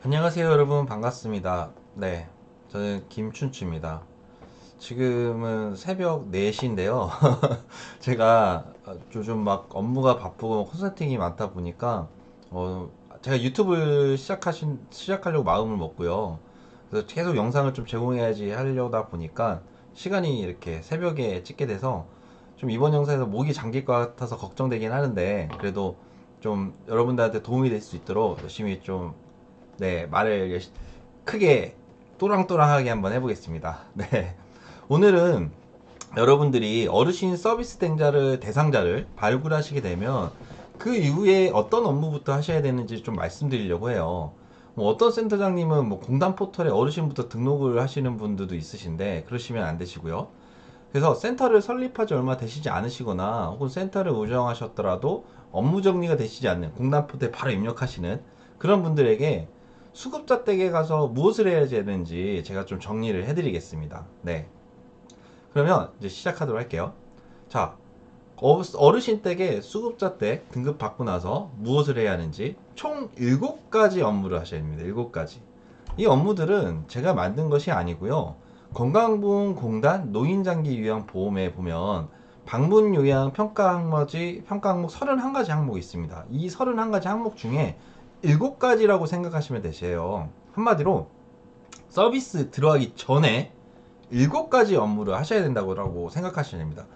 안녕하세요 여러분, 반갑습니다. 네, 저는 김춘추입니다. 지금은 새벽 4시인데요. 제가 요즘 막 업무가 바쁘고 컨설팅이 많다 보니까 어, 제가 유튜브를 시작하려고 마음을 먹고요. 그래서 계속 영상을 좀 제공해야지 하려다 보니까 시간이 이렇게 새벽에 찍게 돼서 좀 이번 영상에서 목이 잠길 것 같아서 걱정되긴 하는데, 그래도 좀 여러분들한테 도움이 될 수 있도록 열심히 좀, 네, 말을 크게 또랑또랑하게 한번 해보겠습니다. 네. 오늘은 여러분들이 어르신 서비스 대상자를 발굴하시게 되면 그 이후에 어떤 업무부터 하셔야 되는지 좀 말씀드리려고 해요. 뭐 어떤 센터장님은 뭐 공단 포털에 어르신부터 등록을 하시는 분들도 있으신데 그러시면 안 되시고요. 그래서 센터를 설립하지 얼마 되시지 않으시거나 혹은 센터를 운영하셨더라도 업무 정리가 되시지 않는 공단 포털에 바로 입력하시는 그런 분들에게 수급자 댁에 가서 무엇을 해야 되는지 제가 좀 정리를 해드리겠습니다. 네. 그러면 이제 시작하도록 할게요. 자, 어르신 댁에 수급자 댁 등급 받고 나서 무엇을 해야 하는지 총 7가지 업무를 하셔야 됩니다. 7가지. 이 업무들은 제가 만든 것이 아니고요. 건강보험공단 노인장기요양보험에 보면 방문요양 평가 항목 31가지 항목이 있습니다. 이 31가지 항목 중에 7가지라고 생각하시면 되세요. 한마디로 서비스 들어가기 전에 7가지 업무를 하셔야 된다고 생각하시면 됩니다.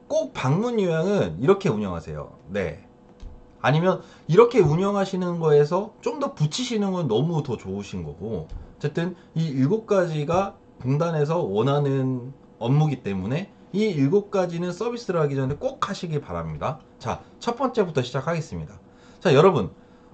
꼭 방문 요양은 이렇게 운영하세요. 네. 아니면 이렇게 운영하시는 거에서 좀 더 붙이시는 건 너무 더 좋으신 거고, 어쨌든 이 7가지가 공단에서 원하는 업무기 때문에 이 7가지는 서비스를 하기 전에 꼭 하시길 바랍니다. 자, 첫 번째부터 시작하겠습니다. 자, 여러분,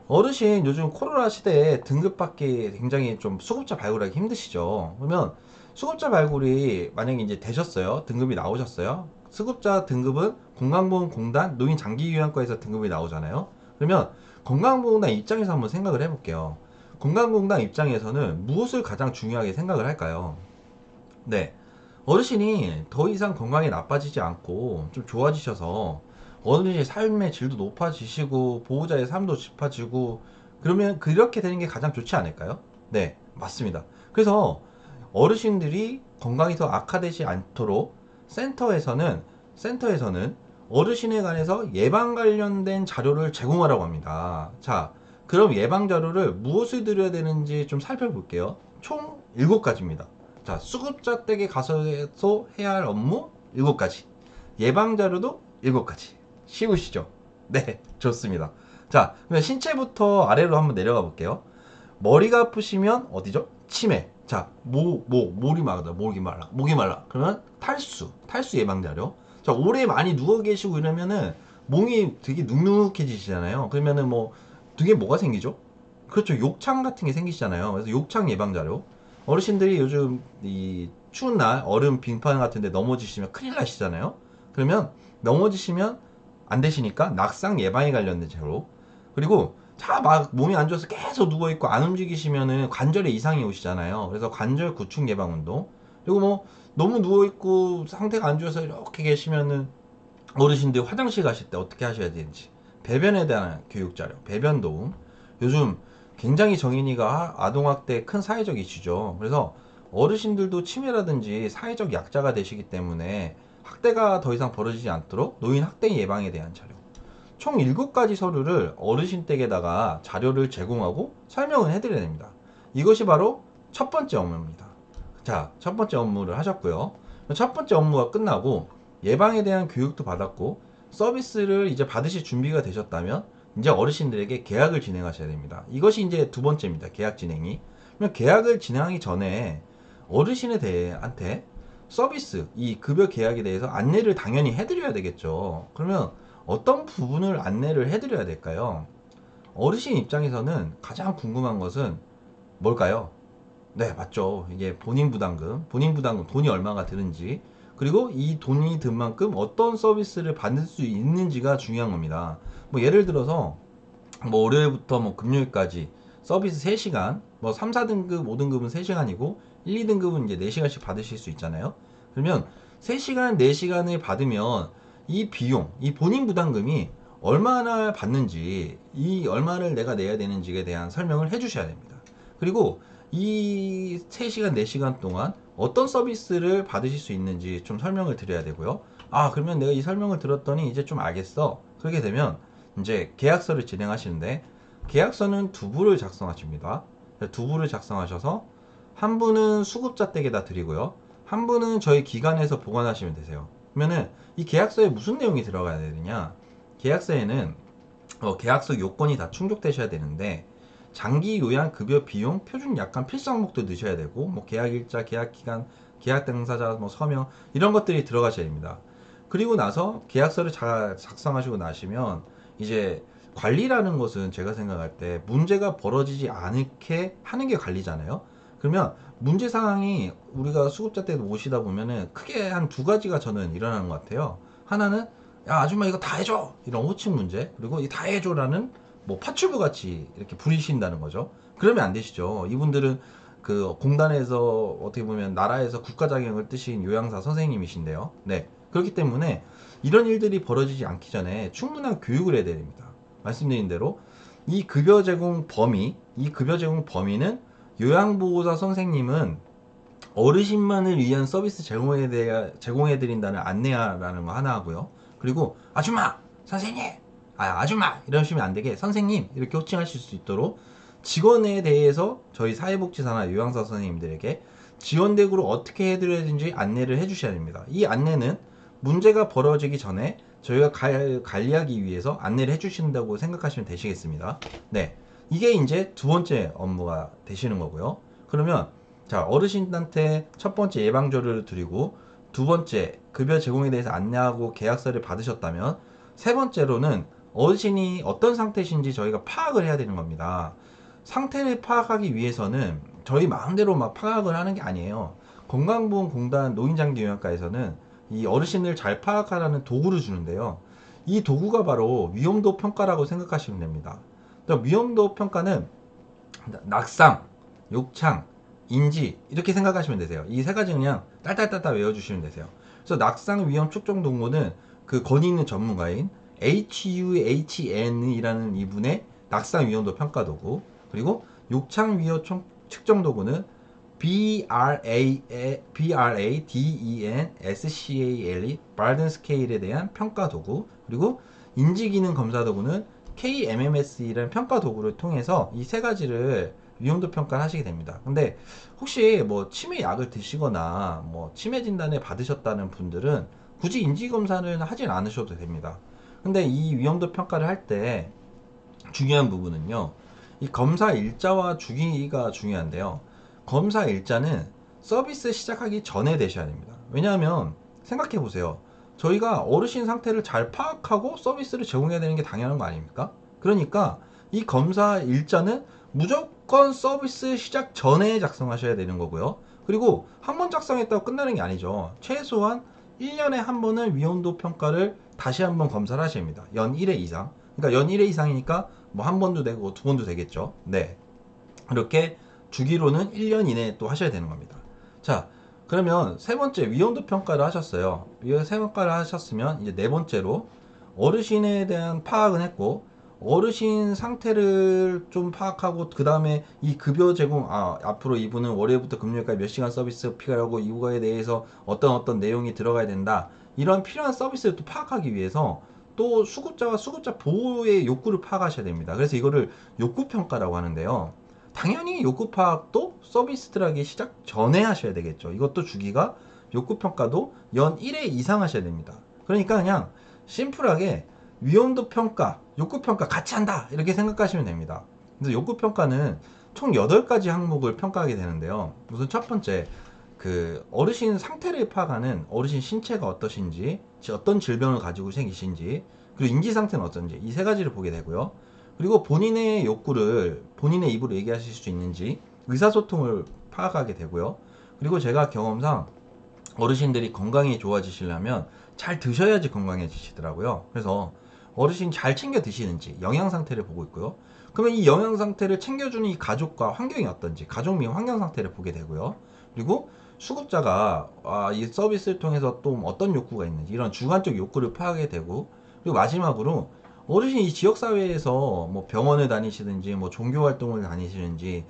어르신 요즘 코로나 시대에 등급받기 굉장히 좀 수급자 발굴하기 힘드시죠? 그러면 수급자 발굴이 만약에 이제 되셨어요. 등급이 나오셨어요. 수급자 등급은 건강보험공단 노인장기요양과에서 등급이 나오잖아요. 그러면 건강보험공단 입장에서 한번 생각을 해볼게요. 건강보험공단 입장에서는 무엇을 가장 중요하게 생각을 할까요? 네. 어르신이 더 이상 건강이 나빠지지 않고 좀 좋아지셔서 어르신의 삶의 질도 높아지시고 보호자의 삶도 깊어지고, 그러면 그렇게 되는 게 가장 좋지 않을까요? 네, 맞습니다. 그래서 어르신들이 건강이 더 악화되지 않도록 센터에서는 어르신에 관해서 예방 관련된 자료를 제공하라고 합니다. 자, 그럼 예방 자료를 무엇을 드려야 되는지 좀 살펴볼게요. 총 7가지입니다. 자, 수급자 댁에 가서 해야 할 업무 7가지. 예방 자료도 7가지. 쉬우시죠? 네, 좋습니다. 자, 그러면 신체부터 아래로 한번 내려가 볼게요. 머리가 아프시면 어디죠? 치매. 자, 목이 말라. 그러면 탈수 예방 자료. 자, 오래 많이 누워 계시고 이러면은 몸이 되게 눅눅해지시잖아요. 그러면은 뭐 등에 뭐가 생기죠? 그렇죠. 욕창 같은 게 생기시잖아요. 그래서 욕창 예방 자료. 어르신들이 요즘 이 추운 날 얼음 빙판 같은 데 넘어지시면 큰일 나시잖아요. 그러면 넘어지시면 안 되시니까 낙상 예방에 관련된 자료. 그리고 자, 막 몸이 안 좋아서 계속 누워있고 안 움직이시면은 관절에 이상이 오시잖아요. 그래서 관절 구축 예방 운동. 그리고 뭐 너무 누워있고 상태가 안 좋아서 이렇게 계시면은 어르신들 화장실 가실 때 어떻게 하셔야 되는지. 배변에 대한 교육 자료. 배변 도움. 요즘 굉장히 정인이가 아동학대 큰 사회적 이슈죠. 그래서 어르신들도 치매라든지 사회적 약자가 되시기 때문에 학대가 더 이상 벌어지지 않도록 노인 학대 예방에 대한 자료. 총 7가지 서류를 어르신 댁에다가 자료를 제공하고 설명을 해드려야 됩니다. 이것이 바로 첫 번째 업무입니다. 자, 첫 번째 업무를 하셨고요. 첫 번째 업무가 끝나고 예방에 대한 교육도 받았고 서비스를 이제 받으실 준비가 되셨다면 이제 어르신들에게 계약을 진행하셔야 됩니다. 이것이 이제 두 번째입니다. 계약 진행이. 그러면 계약을 진행하기 전에 어르신에 대한테 서비스, 이 급여 계약에 대해서 안내를 당연히 해드려야 되겠죠. 그러면 어떤 부분을 안내를 해드려야 될까요? 어르신 입장에서는 가장 궁금한 것은 뭘까요? 네, 맞죠. 이게 본인 부담금, 돈이 얼마가 드는지, 그리고 이 돈이 든 만큼 어떤 서비스를 받을 수 있는지가 중요한 겁니다. 뭐 예를 들어서 뭐 월요일부터 뭐 금요일까지 서비스 3시간, 뭐 3, 4등급, 5등급은 3시간이고 1, 2등급은 이제 4시간씩 받으실 수 있잖아요. 그러면 3시간, 4시간을 받으면 이 비용, 이 본인 부담금이 얼마나 받는지, 이 얼마를 내가 내야 되는지에 대한 설명을 해 주셔야 됩니다. 그리고 이 3시간, 4시간 동안 어떤 서비스를 받으실 수 있는지 좀 설명을 드려야 되고요. 아, 그러면 내가 이 설명을 들었더니 이제 좀 알겠어. 그렇게 되면 이제 계약서를 진행하시는데, 계약서는 두 부를 작성하십니다. 두 부를 작성하셔서 한 분은 수급자 댁에다 드리고요. 한 분은 저희 기관에서 보관하시면 되세요. 그러면은 이 계약서에 무슨 내용이 들어가야 되느냐? 계약서에는 계약서 요건이 다 충족되셔야 되는데, 장기 요양 급여 비용 표준 약관 필수 항목도 넣으셔야 되고, 뭐 계약 일자, 계약 기간, 계약 당사자, 뭐 서명 이런 것들이 들어가셔야 됩니다. 그리고 나서 계약서를 잘 작성하시고 나시면 이제 관리라는 것은 제가 생각할 때 문제가 벌어지지 않게 하는 게 관리잖아요. 그러면 문제 상황이 우리가 수급자 때 모시다 보면은 크게 한 두 가지가 저는 일어나는 것 같아요. 하나는 야 아줌마 이거 다 해줘 이런 호칭 문제, 그리고 이 다 해줘라는 뭐 파출부 같이 이렇게 부리신다는 거죠. 그러면 안 되시죠. 이분들은 그 공단에서 어떻게 보면 나라에서 국가 자격을 뜨신 요양사 선생님이신데요. 네, 그렇기 때문에 이런 일들이 벌어지지 않기 전에 충분한 교육을 해야 됩니다. 말씀드린 대로 이 급여 제공 범위는 요양보호사 선생님은 어르신만을 위한 서비스 제공해드린다는 안내라는 거 하나 하고요. 그리고 아줌마, 선생님, 아줌마 이러시면 안 되게 선생님 이렇게 호칭하실 수 있도록 직원에 대해서 저희 사회복지사나 요양사 선생님들에게 지원 대구를 어떻게 해드려야 되는지 안내를 해주셔야 됩니다. 이 안내는 문제가 벌어지기 전에 저희가 관리하기 위해서 안내를 해주신다고 생각하시면 되시겠습니다. 네, 이게 이제 두 번째 업무가 되시는 거고요. 그러면 자, 어르신한테 첫 번째 예방조를 드리고 두 번째 급여 제공에 대해서 안내하고 계약서를 받으셨다면, 세 번째로는 어르신이 어떤 상태신지 저희가 파악을 해야 되는 겁니다. 상태를 파악하기 위해서는 저희 마음대로 막 파악을 하는 게 아니에요. 건강보험공단 노인장기요양과에서는 이 어르신을 잘 파악하라는 도구를 주는데요. 이 도구가 바로 위험도 평가라고 생각하시면 됩니다. 위험도 평가는 낙상, 욕창, 인지 이렇게 생각하시면 되세요. 이 세 가지 그냥 딸딸딸딸 외워주시면 되세요. 그래서 낙상 위험 측정 도구는 그 권위 있는 전문가인 HUHN이라는 이분의 낙상 위험도 평가 도구, 그리고 욕창 위험 측정 도구는 BRADEN 바든 스케일에 대한 평가 도구, 그리고 인지 기능 검사 도구는 KMMS라는 평가 도구를 통해서 이 세 가지를 위험도 평가를 하시게 됩니다. 근데 혹시 뭐 치매 약을 드시거나 뭐 치매 진단을 받으셨다는 분들은 굳이 인지 검사는 하진 않으셔도 됩니다. 근데 이 위험도 평가를 할 때 중요한 부분은요, 이 검사 일자와 주기가 중요한데요. 검사 일자는 서비스 시작하기 전에 되셔야 됩니다. 왜냐하면 생각해 보세요. 저희가 어르신 상태를 잘 파악하고 서비스를 제공해야 되는 게 당연한 거 아닙니까? 그러니까 이 검사 일자는 무조건 서비스 시작 전에 작성하셔야 되는 거고요. 그리고 한 번 작성했다고 끝나는 게 아니죠. 최소한 1년에 한 번은 위험도 평가를 다시 한번 검사를 하셔야 합니다. 연 1회 이상. 그러니까 연 1회 이상이니까 뭐 한 번도 되고 두 번도 되겠죠. 네. 이렇게 주기로는 1년 이내에 또 하셔야 되는 겁니다. 자, 그러면 세 번째 위험도 평가를 하셨어요. 세 평가를 하셨으면 이제 네 번째로 어르신에 대한 파악은 했고, 어르신 상태를 좀 파악하고 그 다음에 이 급여 제공, 앞으로 이분은 월요일부터 금요일까지 몇 시간 서비스 필요하고 이거에 대해서 어떤 내용이 들어가야 된다, 이런 필요한 서비스를 또 파악하기 위해서 또 수급자와 수급자 보호의 욕구를 파악하셔야 됩니다. 그래서 이거를 욕구 평가라고 하는데요. 당연히 욕구 파악도 서비스 들어가기 시작 전에 하셔야 되겠죠. 이것도 주기가 욕구 평가도 연 1회 이상 하셔야 됩니다. 그러니까 그냥 심플하게 위험도 평가, 욕구 평가 같이 한다 이렇게 생각하시면 됩니다. 그래서 욕구 평가는 총 8가지 항목을 평가하게 되는데요. 우선 첫 번째, 그 어르신 상태를 파악하는 어르신 신체가 어떠신지, 어떤 질병을 가지고 계신지, 그리고 인지 상태는 어떤지, 이 세 가지를 보게 되고요. 그리고 본인의 욕구를 본인의 입으로 얘기하실 수 있는지 의사소통을 파악하게 되고요. 그리고 제가 경험상 어르신들이 건강이 좋아지시려면 잘 드셔야지 건강해지시더라고요. 그래서 어르신 잘 챙겨 드시는지 영양 상태를 보고 있고요. 그러면 이 영양 상태를 챙겨주는 이 가족과 환경이 어떤지, 가족 및 환경 상태를 보게 되고요. 그리고 수급자가 이 서비스를 통해서 또 어떤 욕구가 있는지, 이런 주관적 욕구를 파악하게 되고, 그리고 마지막으로 어르신이 지역사회에서 뭐 병원을 다니시든지 뭐 종교활동을 다니시는지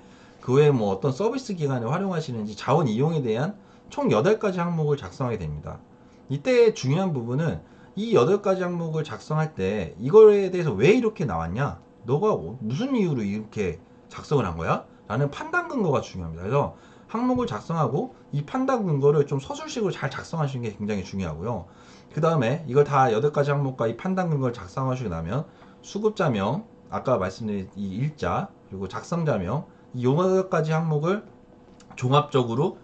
그 외에 뭐 어떤 서비스 기간에 활용하시는지 자원 이용에 대한 총 8가지 항목을 작성하게 됩니다. 이때 중요한 부분은 이 8가지 항목을 작성할 때 이거에 대해서 왜 이렇게 나왔냐? 너가 무슨 이유로 이렇게 작성을 한 거야? 라는 판단 근거가 중요합니다. 그래서 항목을 작성하고 이 판단 근거를 좀 서술식으로 잘 작성하시는 게 굉장히 중요하고요. 그 다음에 이걸 다 8가지 항목과 이 판단 근거를 작성하시고 나면 수급자명, 아까 말씀드린 이 일자, 그리고 작성자명, 이 8가지 항목을 종합적으로,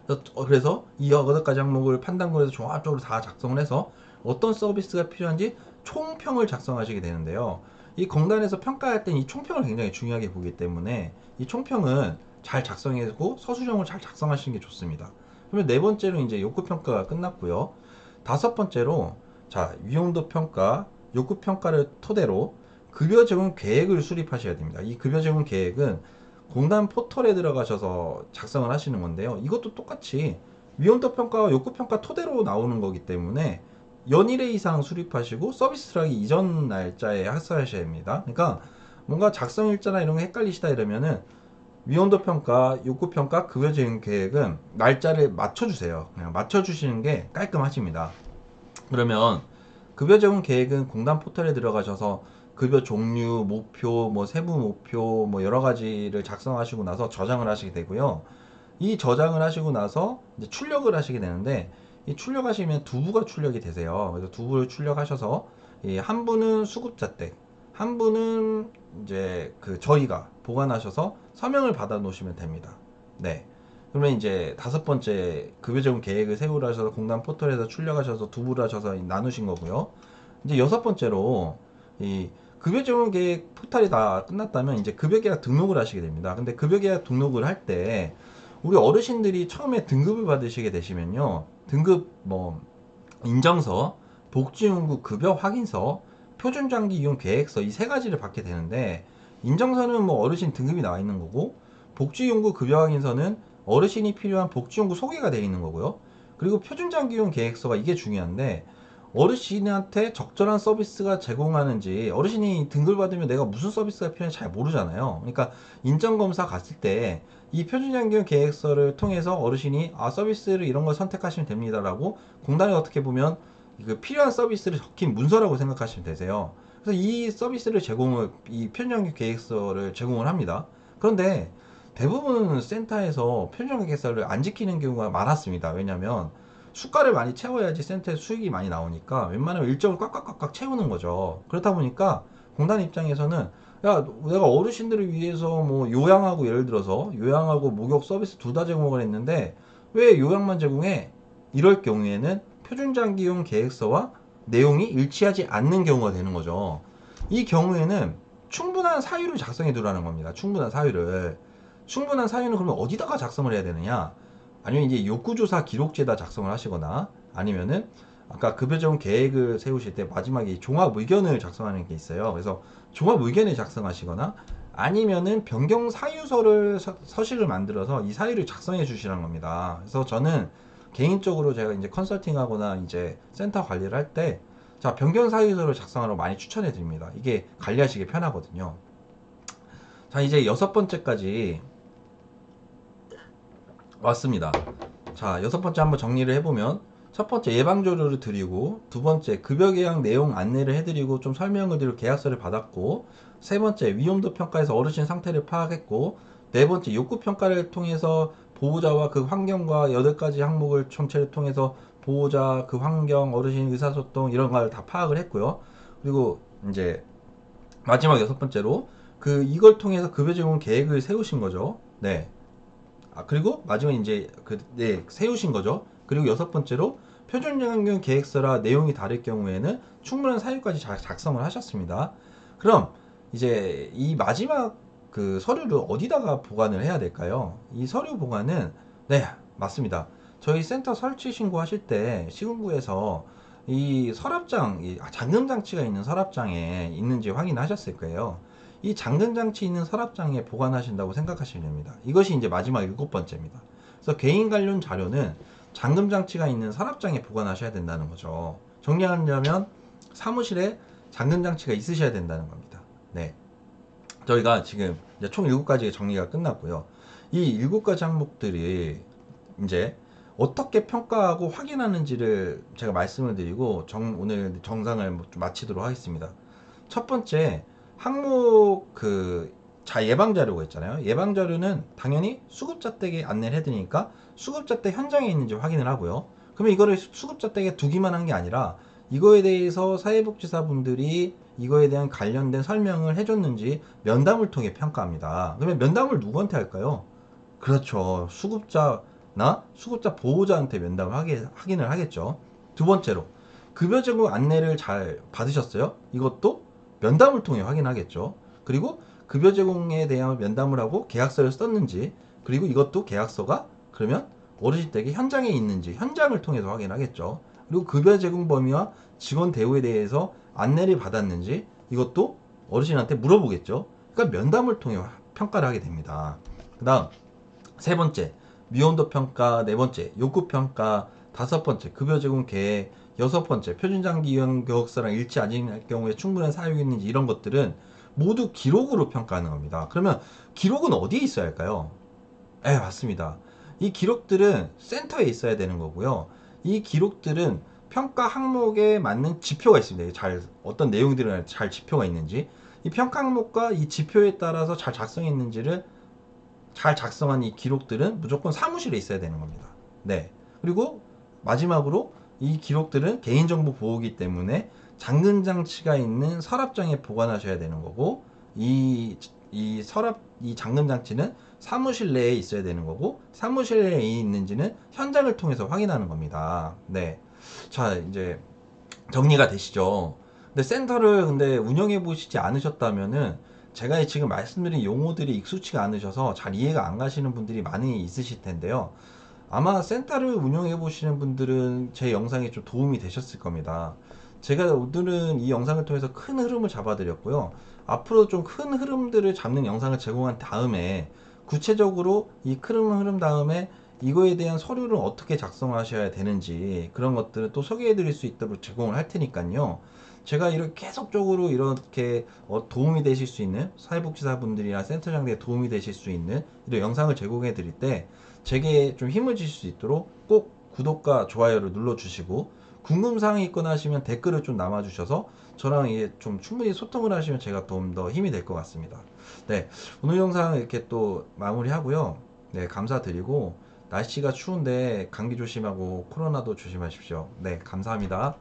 그래서 이 8가지 항목을 판단권에서 종합적으로 다 작성을 해서 어떤 서비스가 필요한지 총평을 작성하시게 되는데요. 이 공단에서 평가할 때는 이 총평을 굉장히 중요하게 보기 때문에 이 총평은 잘 작성해고 서술형을 잘 작성하시는 게 좋습니다. 그러면 네 번째로 이제 욕구 평가가 끝났고요. 다섯 번째로 자, 위험도 평가, 욕구 평가를 토대로 급여 제공 계획을 수립하셔야 됩니다. 이 급여 제공 계획은 공단 포털에 들어가셔서 작성을 하시는 건데요. 이것도 똑같이 위험도 평가와 욕구 평가 토대로 나오는 거기 때문에 연일회 이상 수립하시고 서비스 들어가기 이전 날짜에 학습하셔야 됩니다. 그러니까 뭔가 작성 일자나 이런 거 헷갈리시다 이러면은 위험도 평가, 욕구 평가, 급여 제공 계획은 날짜를 맞춰주세요. 그냥 맞춰주시는 게 깔끔하십니다. 그러면 급여 제공 계획은 공단 포털에 들어가셔서 급여 종류, 목표, 뭐 세부 목표, 뭐 여러 가지를 작성하시고 나서 저장을 하시게 되고요. 이 저장을 하시고 나서 이제 출력을 하시게 되는데 이 출력하시면 두 부가 출력이 되세요. 그래서 두 부를 출력하셔서 한 부는 수급자 댁, 한 부는 이제 그 저희가 보관하셔서 서명을 받아 놓으시면 됩니다. 네. 그러면 이제 다섯 번째 급여 제공 계획을 세우라 하셔서 공단 포털에서 출력하셔서 두 부를 하셔서 나누신 거고요. 이제 여섯 번째로 이 급여 제공 계획 포탈이 다 끝났다면 이제 급여 계약 등록을 하시게 됩니다. 근데 급여 계약 등록을 할 때 우리 어르신들이 처음에 등급을 받으시게 되시면요. 등급 뭐 인정서, 복지연구 급여 확인서, 표준장기 이용 계획서 이 세 가지를 받게 되는데 인정서는 뭐 어르신 등급이 나와 있는 거고 복지연구 급여 확인서는 어르신이 필요한 복지연구 소개가 되어 있는 거고요. 그리고 표준장기 이용 계획서가 이게 중요한데 어르신한테 적절한 서비스가 제공하는지 어르신이 등급을 받으면 내가 무슨 서비스가 필요한지 잘 모르잖아요. 그러니까 인정검사 갔을 때 이 표준장기 계획서를 통해서 어르신이 서비스를 이런 걸 선택하시면 됩니다라고 공단에 어떻게 보면 그 필요한 서비스를 적힌 문서라고 생각하시면 되세요. 그래서 이 서비스를 이 표준장기 계획서를 제공을 합니다. 그런데 대부분 센터에서 표준장기 계획서를 안 지키는 경우가 많았습니다. 왜냐하면 수가를 많이 채워야지 센터에 수익이 많이 나오니까 웬만하면 일정을 꽉꽉꽉꽉 채우는 거죠. 그렇다 보니까 공단 입장에서는 야, 내가 어르신들을 위해서 뭐 요양하고 예를 들어서 요양하고 목욕 서비스 둘 다 제공을 했는데 왜 요양만 제공해? 이럴 경우에는 표준장기용 계획서와 내용이 일치하지 않는 경우가 되는 거죠. 이 경우에는 충분한 사유를 작성해 두라는 겁니다. 충분한 사유를. 충분한 사유는 그러면 어디다가 작성을 해야 되느냐? 아니면 이제 욕구조사 기록지에다 작성을 하시거나 아니면은 아까 급여 제공 계획을 세우실 때 마지막에 종합 의견을 작성하는 게 있어요. 그래서 종합 의견을 작성하시거나 아니면은 변경 사유서를 서식을 만들어서 이 사유를 작성해 주시라는 겁니다. 그래서 저는 개인적으로 제가 이제 컨설팅하거나 이제 센터 관리를 할 때 자, 변경 사유서를 작성하라고 많이 추천해 드립니다. 이게 관리하시기 편하거든요. 자, 이제 여섯 번째까지 왔습니다. 자, 여섯 번째 한번 정리를 해보면 첫 번째 예방조류를 드리고 두 번째 급여계약 내용 안내를 해드리고 좀 설명을 드리고 계약서를 받았고 세 번째 위험도 평가에서 어르신 상태를 파악했고 네 번째 욕구 평가를 통해서 보호자와 그 환경과 8가지 항목을 전체를 통해서 보호자, 그 환경, 어르신 의사소통 이런 걸 다 파악을 했고요. 그리고 이제 마지막 여섯 번째로 이걸 통해서 급여 제공 계획을 세우신 거죠. 네. 그리고 마지막에 이제 세우신 거죠. 그리고 여섯 번째로 표준연금 계획서라 내용이 다를 경우에는 충분한 사유까지 잘 작성을 하셨습니다. 그럼 이제 이 마지막 그 서류를 어디다가 보관을 해야 될까요? 이 서류 보관은 네, 맞습니다. 저희 센터 설치 신고하실 때 시군구에서 이 서랍장, 이 잠금 장치가 있는 서랍장에 있는지 확인하셨을 거예요. 이 잠금 장치 있는 서랍장에 보관하신다고 생각하시면 됩니다. 이것이 이제 마지막 7번째입니다. 그래서 개인 관련 자료는 잠금 장치가 있는 서랍장에 보관하셔야 된다는 거죠. 정리하자면 사무실에 잠금 장치가 있으셔야 된다는 겁니다. 네. 저희가 지금 이제 총 7가지 정리가 끝났고요. 이 7가지 항목들이 이제 어떻게 평가하고 확인하는지를 제가 말씀을 드리고 오늘 정상을 좀 마치도록 하겠습니다. 첫 번째 항목 예방 자료가 있잖아요. 예방 자료는 당연히 수급자 댁에 안내를 해드리니까 수급자 댁 현장에 있는지 확인을 하고요. 그러면 이거를 수급자 댁에 두기만 한 게 아니라 이거에 대해서 사회복지사분들이 이거에 대한 관련된 설명을 해줬는지 면담을 통해 평가합니다. 그러면 면담을 누구한테 할까요? 그렇죠. 수급자나 수급자 보호자한테 면담을 확인을 하겠죠. 두 번째로 급여 제공 안내를 잘 받으셨어요? 이것도 면담을 통해 확인하겠죠. 그리고 급여 제공에 대한 면담을 하고 계약서를 썼는지, 그리고 이것도 계약서가 그러면 어르신 댁에 현장에 있는지 현장을 통해서 확인하겠죠. 그리고 급여 제공 범위와 직원 대우에 대해서 안내를 받았는지 이것도 어르신한테 물어보겠죠. 그러니까 면담을 통해 평가를 하게 됩니다. 그 다음 세 번째, 미온도 평가. 네 번째, 욕구 평가. 다섯 번째, 급여 제공 계획. 여섯 번째, 표준장기 이용 교육서랑 일치 아닐 경우에 충분한 사용이 있는지, 이런 것들은 모두 기록으로 평가하는 겁니다. 그러면 기록은 어디에 있어야 할까요? 네, 맞습니다. 이 기록들은 센터에 있어야 되는 거고요. 이 기록들은 평가 항목에 맞는 지표가 있습니다. 어떤 내용들은 잘 지표가 있는지, 이 평가 항목과 이 지표에 따라서 잘 작성한 이 기록들은 무조건 사무실에 있어야 되는 겁니다. 네. 그리고 마지막으로 이 기록들은 개인정보 보호기 때문에 잠금 장치가 있는 서랍장에 보관하셔야 되는 거고, 이 잠금 장치는 사무실 내에 있어야 되는 거고, 사무실 내에 있는지는 현장을 통해서 확인하는 겁니다. 네. 자, 이제 정리가 되시죠? 근데 센터를 운영해 보시지 않으셨다면은 제가 지금 말씀드린 용어들이 익숙치가 않으셔서 잘 이해가 안 가시는 분들이 많이 있으실 텐데요. 아마 센터를 운영해 보시는 분들은 제 영상이 좀 도움이 되셨을 겁니다. 제가 오늘은 이 영상을 통해서 큰 흐름을 잡아드렸고요. 앞으로 좀 큰 흐름들을 잡는 영상을 제공한 다음에 구체적으로 이 큰 흐름 다음에 이거에 대한 서류를 어떻게 작성하셔야 되는지 그런 것들을 또 소개해 드릴 수 있도록 제공을 할 테니까요. 제가 이렇게 계속적으로 이렇게 도움이 되실 수 있는 사회복지사분들이나 센터장들에 도움이 되실 수 있는 이런 영상을 제공해 드릴 때 제게 좀 힘을 주실 수 있도록 꼭 구독과 좋아요를 눌러주시고, 궁금사항이 있거나 하시면 댓글을 좀 남아주셔서 저랑 이게 좀 충분히 소통을 하시면 제가 좀 더 힘이 될 것 같습니다. 네, 오늘 영상 이렇게 또 마무리하고요. 네, 감사드리고, 날씨가 추운데 감기 조심하고 코로나도 조심하십시오. 네, 감사합니다.